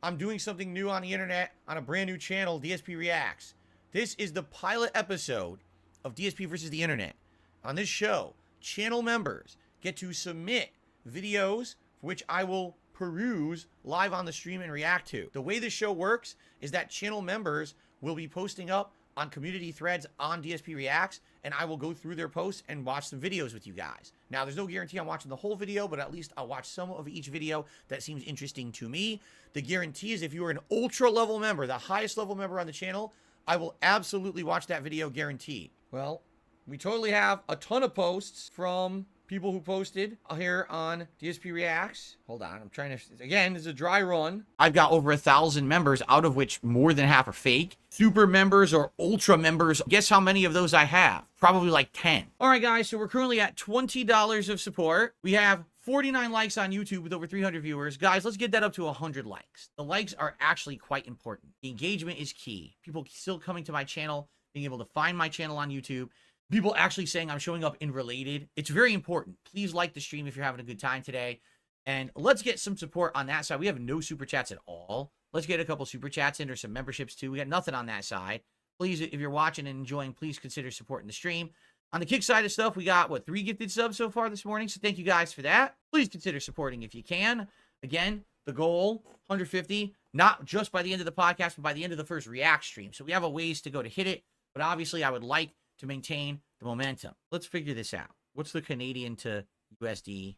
I'm doing something new on the internet on a brand new channel, DSP Reacts. This is the pilot episode of DSP versus the internet. On this show, channel members get to submit videos for which I will peruse live on the stream and react to. The way this show works is that channel members will be posting up on community threads on DSP Reacts, and I will go through their posts and watch some videos with you guys. Now, there's no guarantee I'm watching the whole video, but at least I'll watch some of each video that seems interesting to me. The guarantee is if you are an ultra level member, the highest level member on the channel, I will absolutely watch that video, guaranteed. Well, we totally have a ton of posts from people who posted here on DSP Reacts. Hold on, I'm trying to, again, this is a dry run. I've got over 1,000 members, out of which more than half are fake. Super members or ultra members, guess how many of those I have? Probably like 10. All right, guys, so we're currently at $20 of support. We have 49 likes on YouTube with over 300 viewers. Guys, let's get that up to 100 likes. The likes are actually quite important. The engagement is key. People still coming to my channel, being able to find my channel on YouTube. People actually saying I'm showing up in related. It's very important. Please like the stream if you're having a good time today. And let's get some support on that side. We have no super chats at all. Let's get a couple super chats in or some memberships too. We got nothing on that side. Please, if you're watching and enjoying, please consider supporting the stream. On the kick side of stuff, we got, what, 3 gifted subs so far this morning. So thank you guys for that. Please consider supporting if you can. Again, the goal, 150, not just by the end of the podcast, but by the end of the first React stream. So we have a ways to go to hit it. But obviously, I would like to maintain the momentum. Let's figure this out. What's the Canadian to USD?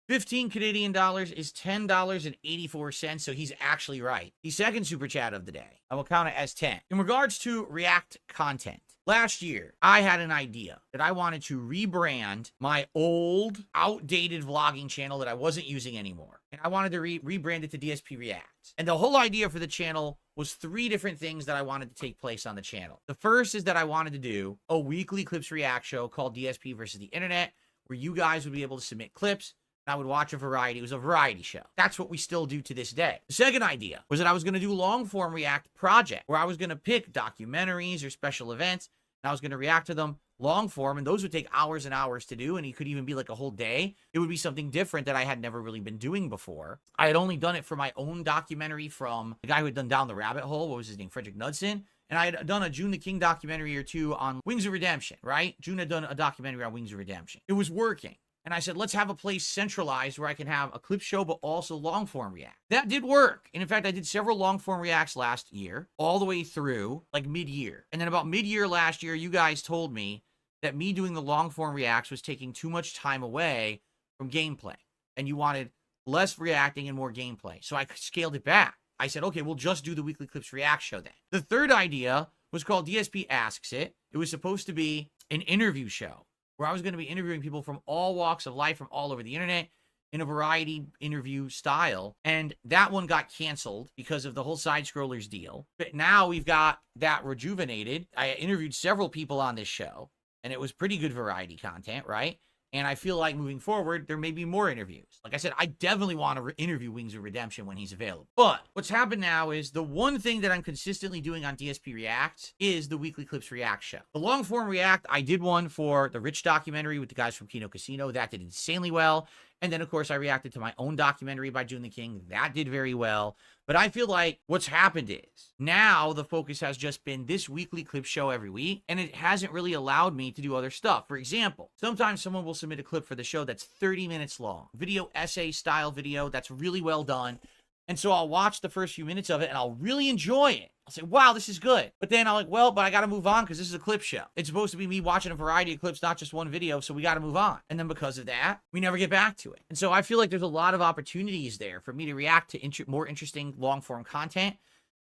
$15 Canadian is $10.84, so he's actually right. The second super chat of the day, I will count it as 10. In regards to React content, last year, I had an idea that I wanted to rebrand my old, outdated vlogging channel that I wasn't using anymore. And I wanted to rebrand it to DSP Reacts. And the whole idea for the channel was 3 different things that I wanted to take place on the channel. The first is that I wanted to do a weekly clips react show called DSP versus the internet, where you guys would be able to submit clips. I would watch a variety. It was a variety show. That's what we still do to this day. The second idea was that I was going to do long form React project, where I was going to pick documentaries or special events, and I was going to react to them long form, and those would take hours and hours to do, and it could even be like a whole day. It would be something different that I had never really been doing before. I had only done it for my own documentary from the guy who had done Down the Rabbit Hole. What was his name? Frederick Knudsen. And I had done a June the King documentary or 2 on Wings of Redemption, right? June had done a documentary on Wings of Redemption. It was working. And I said, let's have a place centralized where I can have a clip show, but also long form react. That did work. And in fact, I did several long form reacts last year, all the way through like mid-year. And then about mid-year last year, you guys told me that me doing the long form reacts was taking too much time away from gameplay. And you wanted less reacting and more gameplay. So I scaled it back. I said, okay, we'll just do the weekly clips react show then. The third idea was called DSP Asks It. It was supposed to be an interview show, where I was going to be interviewing people from all walks of life, from all over the internet, in a variety interview style. And that one got canceled because of the whole side scrollers deal. But now we've got that rejuvenated. I interviewed several people on this show, and it was pretty good variety content, right? And I feel like moving forward, there may be more interviews. Like I said, I definitely want to interview Wings of Redemption when he's available. But what's happened now is the one thing that I'm consistently doing on DSP Reacts is the weekly clips react show. The long form react, I did one for the Rich documentary with the guys from Kino Casino. That did insanely well. And then, of course, I reacted to my own documentary by June the King. That did very well. But I feel like what's happened is now the focus has just been this weekly clip show every week, and it hasn't really allowed me to do other stuff. For example, sometimes someone will submit a clip for the show that's 30 minutes long, video essay style video that's really well done. And so I'll watch the first few minutes of it and I'll really enjoy it. I'll say, wow, this is good. But then I'm like, well, but I got to move on because this is a clip show. It's supposed to be me watching a variety of clips, not just one video. So we got to move on. And then because of that, we never get back to it. And so I feel like there's a lot of opportunities there for me to react to more interesting long form content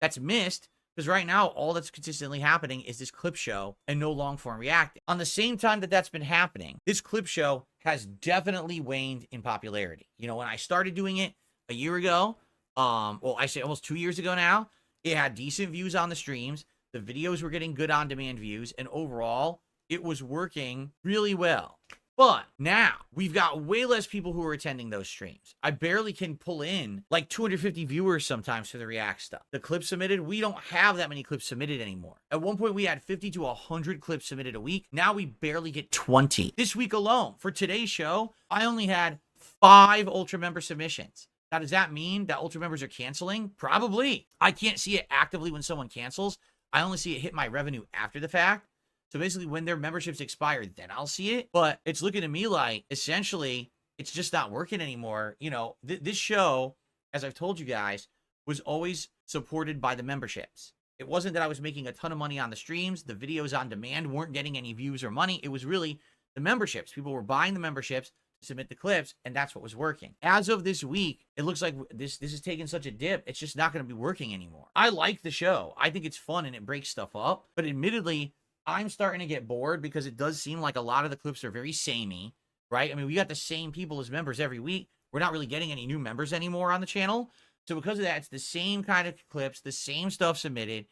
that's missed. Because right now, all that's consistently happening is this clip show and no long form reacting. On the same time that that's been happening, this clip show has definitely waned in popularity. You know, when I started doing it a year ago, well, I say almost 2 years ago now, it had decent views on the streams. The videos were getting good on-demand views. And overall, it was working really well. But now we've got way less people who are attending those streams. I barely can pull in like 250 viewers sometimes for the React stuff. The clips submitted, we don't have that many clips submitted anymore. At one point, we had 50 to 100 clips submitted a week. Now we barely get 20. This week alone, for today's show, I only had 5 Ultra member submissions. Now, does that mean that Ultra members are canceling? Probably. I can't see it actively when someone cancels. I only see it hit my revenue after the fact. So basically, when their memberships expire, then I'll see it. But it's looking to me like, essentially, it's just not working anymore. You know, this show, as I've told you guys, was always supported by the memberships. It wasn't that I was making a ton of money on the streams. The videos on demand weren't getting any views or money. It was really the memberships. People were buying the memberships to submit the clips, and that's what was working. As of this week, it looks like this is taking such a dip. It's just not going to be working anymore. I like the show. I think it's fun and it breaks stuff up. But admittedly, I'm starting to get bored because it does seem like a lot of the clips are very samey, right? I mean, we got the same people as members every week. We're not really getting any new members anymore on the channel. So because of that, it's the same kind of clips, the same stuff submitted,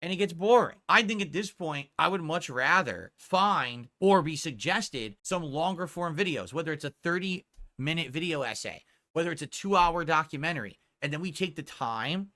and it gets boring. I think at this point, I would much rather find or be suggested some longer form videos, whether it's a 30-minute video essay, whether it's a 2-hour documentary, and then we take the time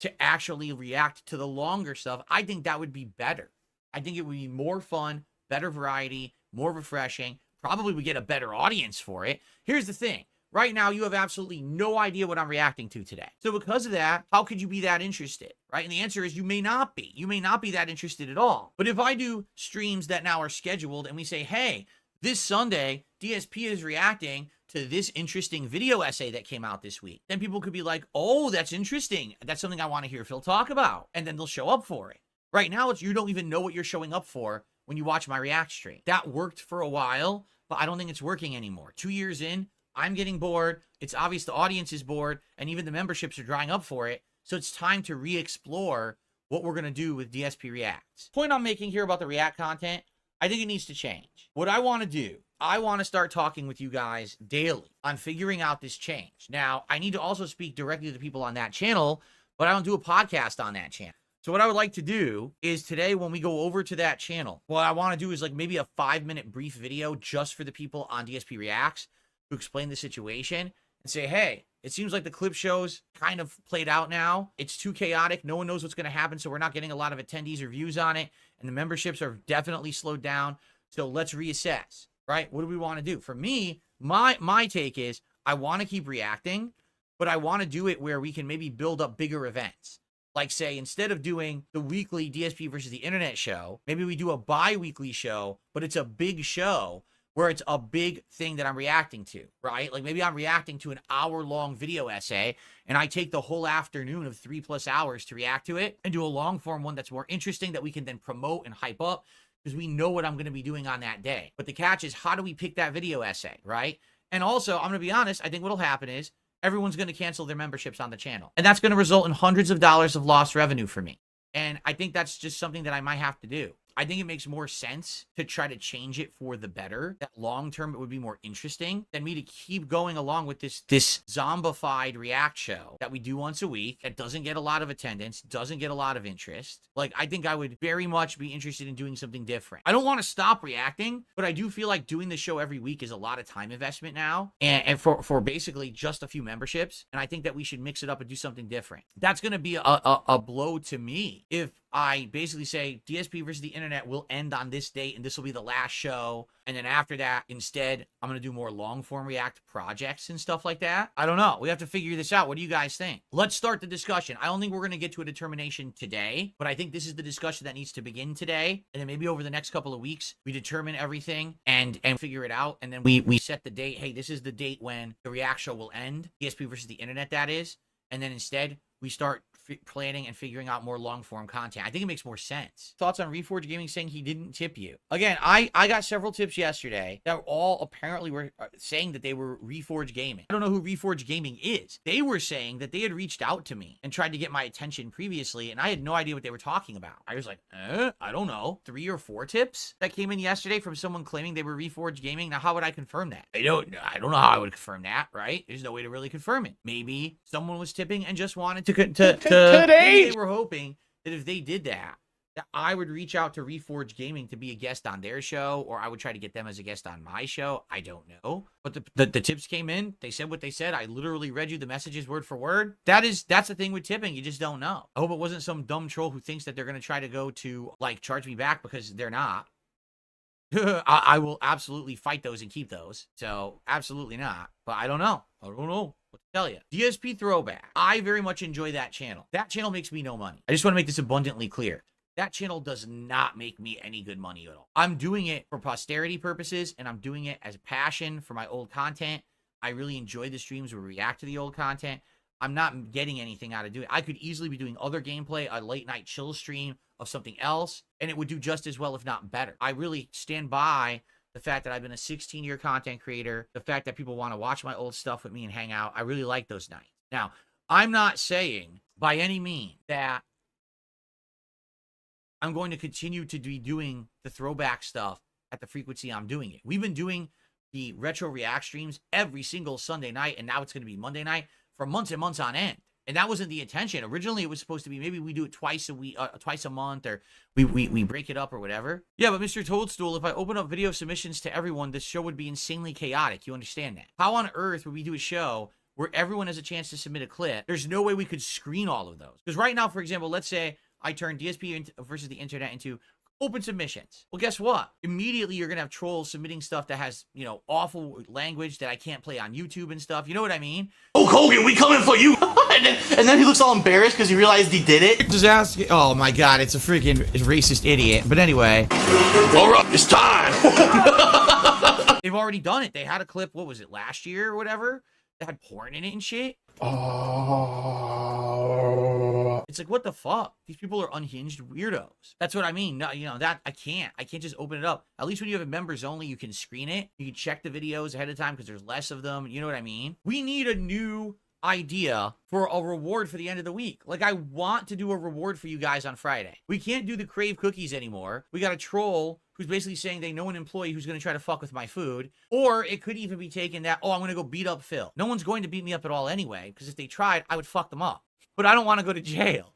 to actually react to the longer stuff. I think that would be better. I think it would be more fun, better variety, more refreshing. Probably would get a better audience for it. Here's the thing. Right now, you have absolutely no idea what I'm reacting to today. So because of that, how could you be that interested, right? And the answer is you may not be. You may not be that interested at all. But if I do streams that now are scheduled and we say, hey, this Sunday, DSP is reacting to this interesting video essay that came out this week, then people could be like, oh, that's interesting. That's something I want to hear Phil talk about. And then they'll show up for it. Right now, it's you don't even know what you're showing up for when you watch my React stream. That worked for a while, but I don't think it's working anymore. 2 years in, I'm getting bored. It's obvious the audience is bored, and even the memberships are drying up for it. So it's time to re-explore what we're going to do with DSP Reacts. Point I'm making here about the React content, I think it needs to change. What I want to do, I want to start talking with you guys daily on figuring out this change. Now, I need to also speak directly to the people on that channel, but I don't do a podcast on that channel. So what I would like to do is today when we go over to that channel, what I want to do is like maybe a 5-minute brief video just for the people on DSP Reacts to explain the situation and say, hey, it seems like the clip shows kind of played out now. It's too chaotic. No one knows what's going to happen. So we're not getting a lot of attendees or views on it. And the memberships are definitely slowed down. So let's reassess, right? What do we want to do? For me, my take is I want to keep reacting, but I want to do it where we can maybe build up bigger events. Like say, instead of doing the weekly DSP versus the internet show, maybe we do a bi-weekly show, but it's a big show where it's a big thing that I'm reacting to, right? Like maybe I'm reacting to an hour-long video essay and I take the whole afternoon of 3+ hours to react to it and do a long-form one that's more interesting that we can then promote and hype up because we know what I'm going to be doing on that day. But the catch is, how do we pick that video essay, right? And also, I'm going to be honest, I think what'll happen is everyone's going to cancel their memberships on the channel. And that's going to result in hundreds of dollars of lost revenue for me. And I think that's just something that I might have to do. I think it makes more sense to try to change it for the better. That long term, it would be more interesting than me to keep going along with this zombified React show that we do once a week. That doesn't get a lot of attendance, doesn't get a lot of interest. Like, I think I would very much be interested in doing something different. I don't want to stop reacting, but I do feel like doing the show every week is a lot of time investment now. And for basically just a few memberships. And I think that we should mix it up and do something different. That's going to be a blow to me if I basically say DSP versus the internet will end on this date and this will be the last show. And then after that, instead, I'm going to do more long form React projects and stuff like that. I don't know. We have to figure this out. What do you guys think? Let's start the discussion. I don't think we're going to get to a determination today, but I think this is the discussion that needs to begin today. And then maybe over the next couple of weeks, we determine everything and figure it out. And then we set the date. Hey, this is the date when the React show will end. DSP versus the internet, that is. And then instead, we start planning and figuring out more long-form content. I think it makes more sense. Thoughts on Reforge Gaming saying he didn't tip you? Again, I got several tips yesterday that all apparently were saying that they were Reforge Gaming. I don't know who Reforge Gaming is. They were saying that they had reached out to me and tried to get my attention previously, and I had no idea what they were talking about. I was like, I don't know. 3 or 4 tips that came in yesterday from someone claiming they were Reforge Gaming. Now, how would I confirm that? I don't know how I would confirm that, right? There's no way to really confirm it. Maybe someone was tipping and just wanted to today they were hoping that if they did that, that I would reach out to Reforge Gaming to be a guest on their show, or I would try to get them as a guest on my show. I don't know. But the tips came in. They said what they said. I literally read you the messages word for word. That's the thing with tipping. You just don't know. I hope it wasn't some dumb troll who thinks that they're going to try to go to, like, charge me back, because they're not. I will absolutely fight those and keep those. So absolutely not. But I don't know. I don't know what to tell you. DSP Throwback. I very much enjoy that channel. That channel makes me no money. I just want to make this abundantly clear. That channel does not make me any good money at all. I'm doing it for posterity purposes, and I'm doing it as a passion for my old content. I really enjoy the streams where we react to the old content. I'm not getting anything out of doing it. I could easily be doing other gameplay, a late night chill stream of something else, and it would do just as well, if not better. I really stand by the fact that I've been a 16-year content creator, the fact that people want to watch my old stuff with me and hang out. I really like those nights. Now, I'm not saying by any means that I'm going to continue to be doing the throwback stuff at the frequency I'm doing it. We've been doing the retro react streams every single Sunday night, and now it's going to be Monday night for months and months on end. And that wasn't the intention. Originally, it was supposed to be maybe we do it twice a week, twice a month, or we break it up or whatever. Yeah, but Mr. Toadstool, if I open up video submissions to everyone, this show would be insanely chaotic. You understand that? How on earth would we do a show where everyone has a chance to submit a clip? There's no way we could screen all of those. Because right now, for example, let's say I turn DSP versus the internet into open submissions. Well, guess what? Immediately, you're going to have trolls submitting stuff that has, you know, awful language that I can't play on YouTube and stuff. You know what I mean? Oh, Hogan, we coming for you. and then he looks all embarrassed because he realized he did it. Just ask. Oh my God, it's a freaking racist idiot. But anyway. All right, it's time. They've already done it. They had a clip, what was it, last year or whatever? That had porn in it and shit. It's like, what the fuck? These people are unhinged weirdos. That's what I mean. No, you know, that I can't just open it up. At least when you have a members only, you can screen it. You can check the videos ahead of time because there's less of them. You know what I mean? We need a new idea for a reward for the end of the week. Like, I want to do a reward for you guys on Friday. We can't do the crave cookies anymore. We got a troll who's basically saying they know an employee who's going to try to fuck with my food. Or it could even be taken that, oh, I'm going to go beat up Phil. No one's going to beat me up at all anyway, because if they tried, I would fuck them up. But I don't want to go to jail.